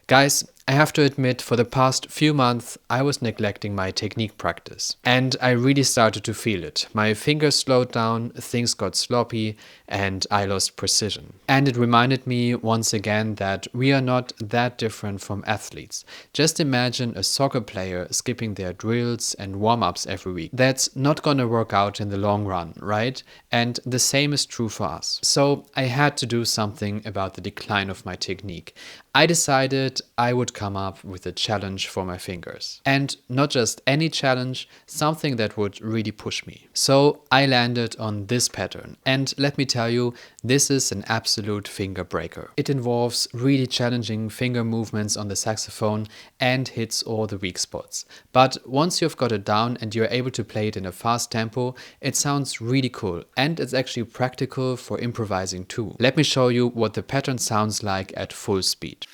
Guys, I have to admit, for the past few months, I was neglecting my technique practice. And I really started to feel it. My fingers slowed down, things got sloppy, and I lost precision. And it reminded me once again that we are not that different from athletes. Just imagine a soccer player skipping their drills and warm-ups every week. That's not gonna work out in the long run, right? And the same is true for us. So I had to do something about the decline of my technique. I decided I would come up with a challenge for my fingers. And not just any challenge, something that would really push me. So I landed on this pattern. And let me tell you, this is an absolute finger breaker. It involves really challenging finger movements on the saxophone and hits all the weak spots. But once you've got it down and you're able to play it in a fast tempo, it sounds really cool. And it's actually practical for improvising too. Let me show you what the pattern sounds like at full speed.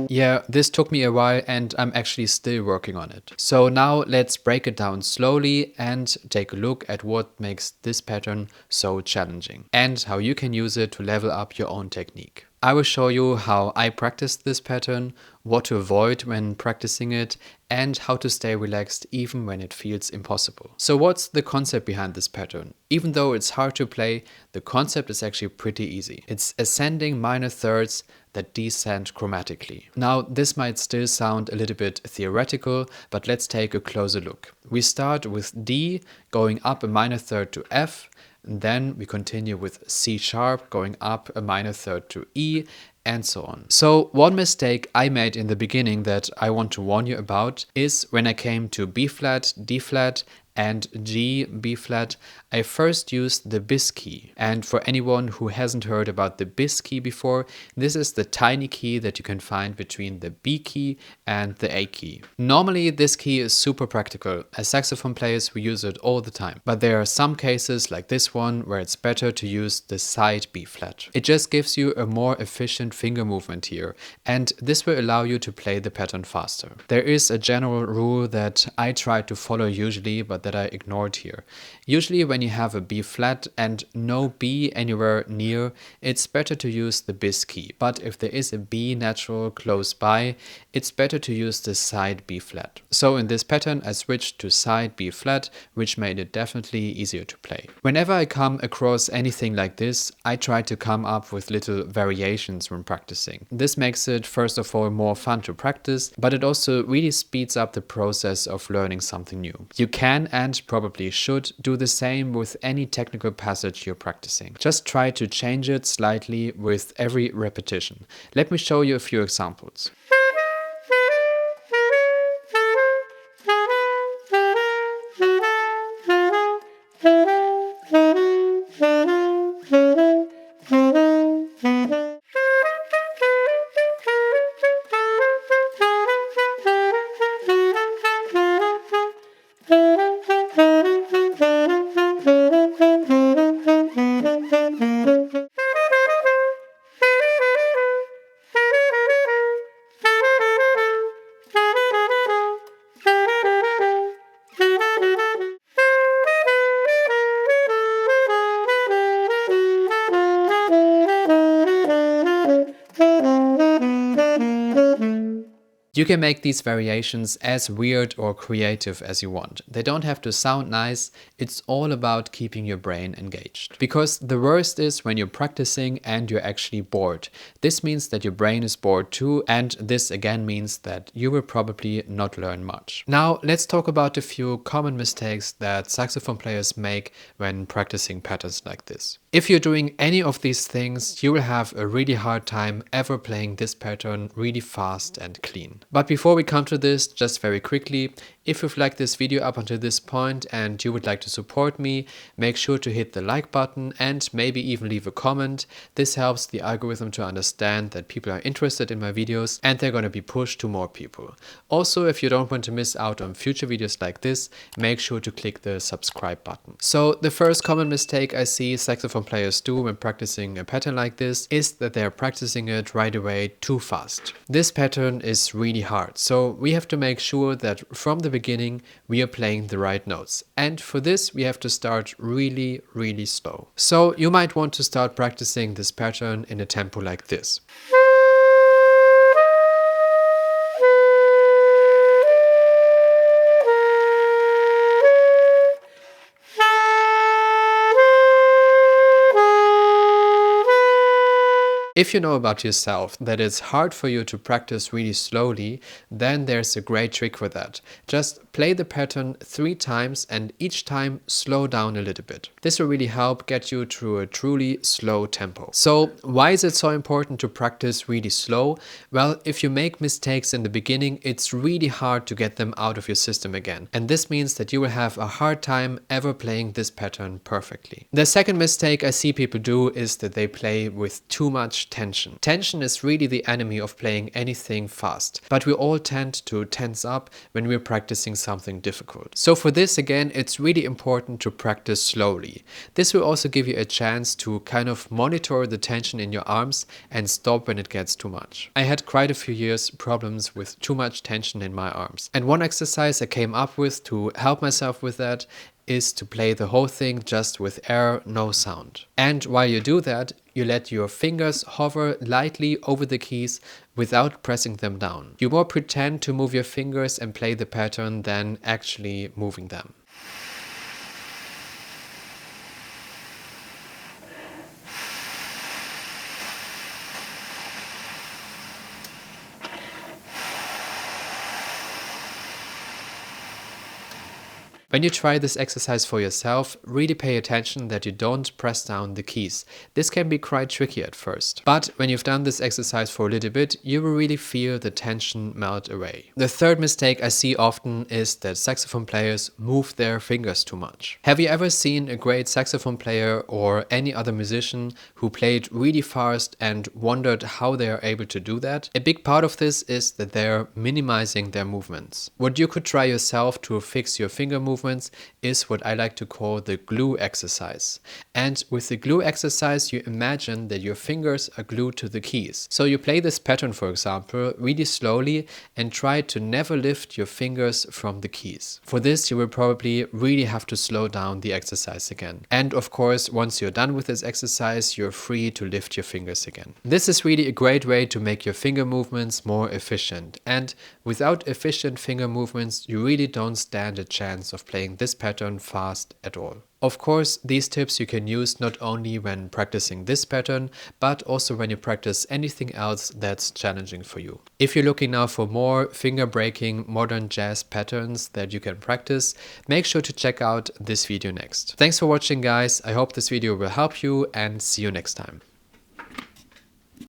Yeah, this took me a while and I'm actually still working on it. So now let's break it down slowly and take a look at what makes this pattern so challenging and how you can use it to level up your own technique. I will show you how I practice this pattern, what to avoid when practicing it, and how to stay relaxed even when it feels impossible. So what's the concept behind this pattern? Even though it's hard to play, the concept is actually pretty easy. It's ascending minor thirds that descend chromatically. Now, this might still sound a little bit theoretical, but let's take a closer look. We start with D, going up a minor third to F, and then we continue with C sharp, going up a minor third to E, and so on. So one mistake I made in the beginning that I want to warn you about is when I came to B flat, D flat, and G, B flat, I first used the bis key. And for anyone who hasn't heard about the bis key before, this is the tiny key that you can find between the B key and the A key. Normally this key is super practical. As saxophone players we use it all the time. But there are some cases like this one where it's better to use the side B flat. It just gives you a more efficient finger movement here, and this will allow you to play the pattern faster. There is a general rule that I try to follow usually, but that I ignored here. Usually when you have a B flat and no B anywhere near, it's better to use the bis key. But if there is a B natural close by, it's better to use the side B flat. So in this pattern I switched to side B flat, which made it definitely easier to play. Whenever I come across anything like this, I try to come up with little variations when practicing. This makes it first of all more fun to practice, but it also really speeds up the process of learning something new. You can and probably should do the same with any technical passage you're practicing. Just try to change it slightly with every repetition. Let me show you a few examples. You can make these variations as weird or creative as you want. They don't have to sound nice, it's all about keeping your brain engaged. Because the worst is when you're practicing and you're actually bored. This means that your brain is bored too, and this again means that you will probably not learn much. Now let's talk about a few common mistakes that saxophone players make when practicing patterns like this. If you're doing any of these things, you will have a really hard time ever playing this pattern really fast and clean. But before we come to this, just very quickly, if you've liked this video up until this point and you would like to support me, make sure to hit the like button and maybe even leave a comment. This helps the algorithm to understand that people are interested in my videos and they're going to be pushed to more people. Also, if you don't want to miss out on future videos like this, make sure to click the subscribe button. So the first common mistake I see saxophone players do when practicing a pattern like this is that they're practicing it right away too fast. This pattern is really hard, so we have to make sure that from the beginning we are playing the right notes. And for this we have to start really, really slow. So you might want to start practicing this pattern in a tempo like this. If you know about yourself that it's hard for you to practice really slowly, then there's a great trick for that. Just play the pattern 3 times and each time slow down a little bit. This will really help get you through a truly slow tempo. So why is it so important to practice really slow? Well, if you make mistakes in the beginning, it's really hard to get them out of your system again. And this means that you will have a hard time ever playing this pattern perfectly. The second mistake I see people do is that they play with too much tension. Tension is really the enemy of playing anything fast, but we all tend to tense up when we're practicing something difficult. So for this, again, it's really important to practice slowly. This will also give you a chance to kind of monitor the tension in your arms and stop when it gets too much. I had quite a few years problems with too much tension in my arms. And one exercise I came up with to help myself with that is to play the whole thing just with air, no sound. And while you do that, you let your fingers hover lightly over the keys without pressing them down. You more pretend to move your fingers and play the pattern than actually moving them. When you try this exercise for yourself, really pay attention that you don't press down the keys. This can be quite tricky at first. But when you've done this exercise for a little bit, you will really feel the tension melt away. The third mistake I see often is that saxophone players move their fingers too much. Have you ever seen a great saxophone player or any other musician who played really fast and wondered how they are able to do that? A big part of this is that they're minimizing their movements. What you could try yourself to fix your finger movements is what I like to call the glue exercise. And with the glue exercise, you imagine that your fingers are glued to the keys. So you play this pattern, for example, really slowly and try to never lift your fingers from the keys. For this, you will probably really have to slow down the exercise again. And of course, once you're done with this exercise, you're free to lift your fingers again. This is really a great way to make your finger movements more efficient. And without efficient finger movements, you really don't stand a chance of playing this pattern fast at all. Of course, these tips you can use not only when practicing this pattern, but also when you practice anything else that's challenging for you. If you're looking now for more finger-breaking modern jazz patterns that you can practice, make sure to check out this video next. Thanks for watching, guys. I hope this video will help you and see you next time.